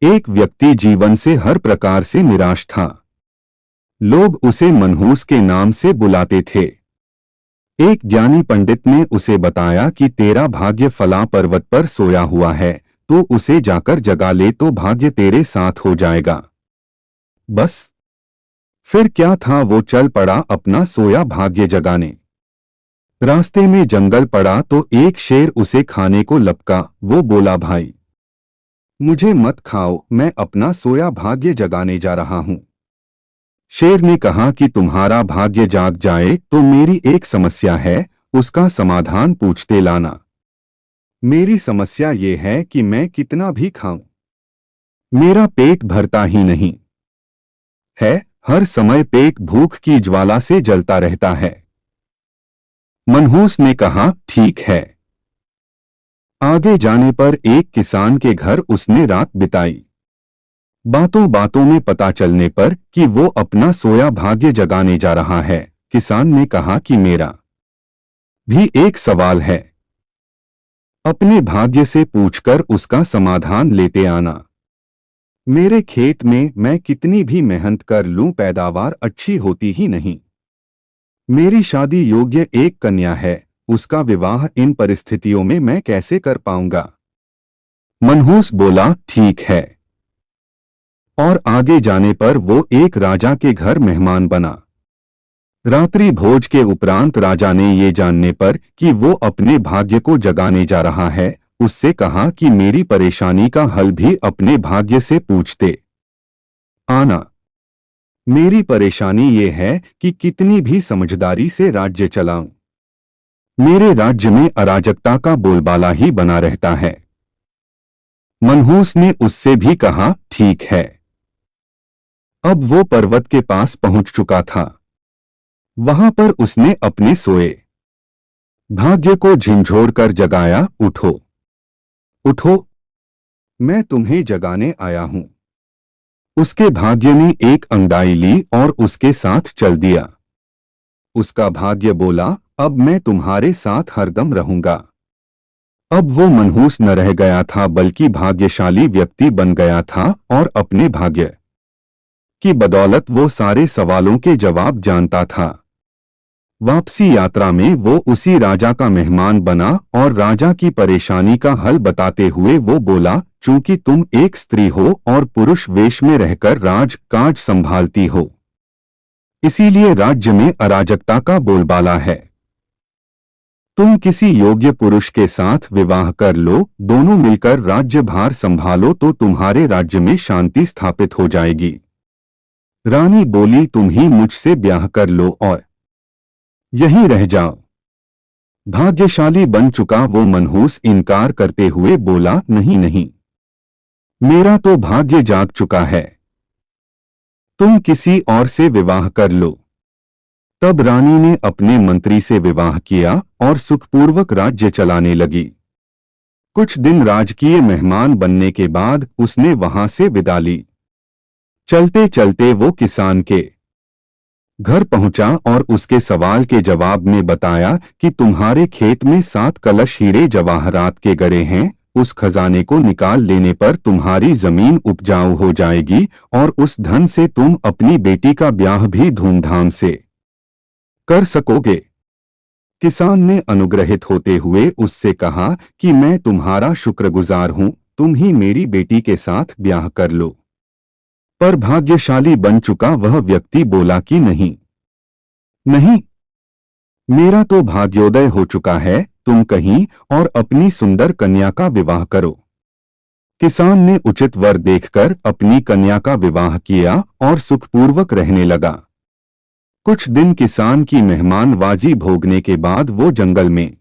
एक व्यक्ति जीवन से हर प्रकार से निराश था। लोग उसे मनहूस के नाम से बुलाते थे। एक ज्ञानी पंडित ने उसे बताया कि तेरा भाग्य फला पर्वत पर सोया हुआ है, तो उसे जाकर जगा ले तो भाग्य तेरे साथ हो जाएगा। बस फिर क्या था, वो चल पड़ा अपना सोया भाग्य जगाने। रास्ते में जंगल पड़ा तो एक शेर उसे खाने को लपका। वो बोला, भाई मुझे मत खाओ, मैं अपना सोया भाग्य जगाने जा रहा हूं। शेर ने कहा कि तुम्हारा भाग्य जाग जाए तो मेरी एक समस्या है, उसका समाधान पूछते लाना। मेरी समस्या ये है कि मैं कितना भी खाऊं, मेरा पेट भरता ही नहीं है, हर समय पेट भूख की ज्वाला से जलता रहता है। मनहूस ने कहा, ठीक है। आगे जाने पर एक किसान के घर उसने रात बिताई। बातों बातों में पता चलने पर कि वो अपना सोया भाग्य जगाने जा रहा है, किसान ने कहा कि मेरा भी एक सवाल है, अपने भाग्य से पूछकर उसका समाधान लेते आना। मेरे खेत में मैं कितनी भी मेहनत कर लूं, पैदावार अच्छी होती ही नहीं। मेरी शादी योग्य एक कन्या है, उसका विवाह इन परिस्थितियों में मैं कैसे कर पाऊंगा। मनहूस बोला, ठीक है। और आगे जाने पर वो एक राजा के घर मेहमान बना। रात्रि भोज के उपरांत राजा ने ये जानने पर कि वो अपने भाग्य को जगाने जा रहा है, उससे कहा कि मेरी परेशानी का हल भी अपने भाग्य से पूछते आना। मेरी परेशानी ये है कि कितनी भी समझदारी से राज्य चलाऊं, मेरे राज्य में अराजकता का बोलबाला ही बना रहता है। मनहूस ने उससे भी कहा, ठीक है। अब वो पर्वत के पास पहुंच चुका था। वहां पर उसने अपने सोए भाग्य को झिंझोड़कर जगाया, उठो उठो, मैं तुम्हें जगाने आया हूं। उसके भाग्य ने एक अंगड़ाई ली और उसके साथ चल दिया। उसका भाग्य बोला, अब मैं तुम्हारे साथ हरदम रहूंगा। अब वो मनहूस न रह गया था, बल्कि भाग्यशाली व्यक्ति बन गया था और अपने भाग्य की बदौलत वो सारे सवालों के जवाब जानता था। वापसी यात्रा में वो उसी राजा का मेहमान बना और राजा की परेशानी का हल बताते हुए वो बोला, चूंकि तुम एक स्त्री हो और पुरुष वेश में रहकर राज काज संभालती हो, इसीलिए राज्य में अराजकता का बोलबाला है। तुम किसी योग्य पुरुष के साथ विवाह कर लो, दोनों मिलकर राज्य भार संभालो तो तुम्हारे राज्य में शांति स्थापित हो जाएगी। रानी बोली, तुम ही मुझसे ब्याह कर लो और यहीं रह जाओ। भाग्यशाली बन चुका वो मनहूस इनकार करते हुए बोला, नहीं नहीं, मेरा तो भाग्य जाग चुका है, तुम किसी और से विवाह कर लो। तब रानी ने अपने मंत्री से विवाह किया और सुखपूर्वक राज्य चलाने लगी। कुछ दिन राजकीय मेहमान बनने के बाद उसने वहां से विदा ली। चलते चलते वो किसान के घर पहुंचा और उसके सवाल के जवाब में बताया कि तुम्हारे खेत में 7 कलश हीरे जवाहरात के गड़े हैं, उस खजाने को निकाल लेने पर तुम्हारी जमीन उपजाऊ हो जाएगी और उस धन से तुम अपनी बेटी का ब्याह भी धूमधाम से कर सकोगे। किसान ने अनुग्रहित होते हुए उससे कहा कि मैं तुम्हारा शुक्रगुजार हूं, तुम ही मेरी बेटी के साथ ब्याह कर लो। पर भाग्यशाली बन चुका वह व्यक्ति बोला कि नहीं नहीं, मेरा तो भाग्योदय हो चुका है, तुम कहीं और अपनी सुंदर कन्या का विवाह करो। किसान ने उचित वर देखकर अपनी कन्या का विवाह किया और सुखपूर्वक रहने लगा। कुछ दिन किसान की मेहमानवाजी भोगने के बाद वो जंगल में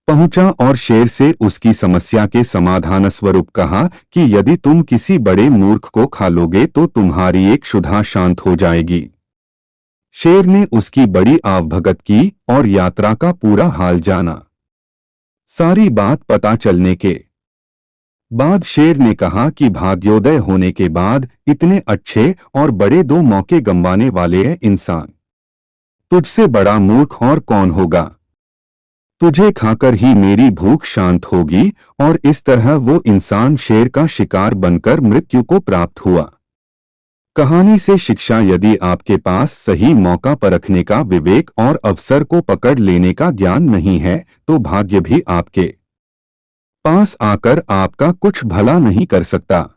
पहुंचा और शेर से उसकी समस्या के समाधान स्वरूप कहा कि यदि तुम किसी बड़े मूर्ख को खा लोगे तो तुम्हारी एक क्षुधा शांत हो जाएगी। शेर ने उसकी बड़ी आवभगत की और यात्रा का पूरा हाल जाना। सारी बात पता चलने के बाद शेर ने कहा कि भाग्योदय होने के बाद इतने अच्छे और बड़े 2 मौके गंवाने वाले इंसान तुझसे बड़ा मूर्ख और कौन होगा। तुझे खाकर ही मेरी भूख शांत होगी। और इस तरह वो इंसान शेर का शिकार बनकर मृत्यु को प्राप्त हुआ। कहानी से शिक्षा: यदि आपके पास सही मौका परखने का विवेक और अवसर को पकड़ लेने का ज्ञान नहीं है, तो भाग्य भी आपके पास आकर आपका कुछ भला नहीं कर सकता।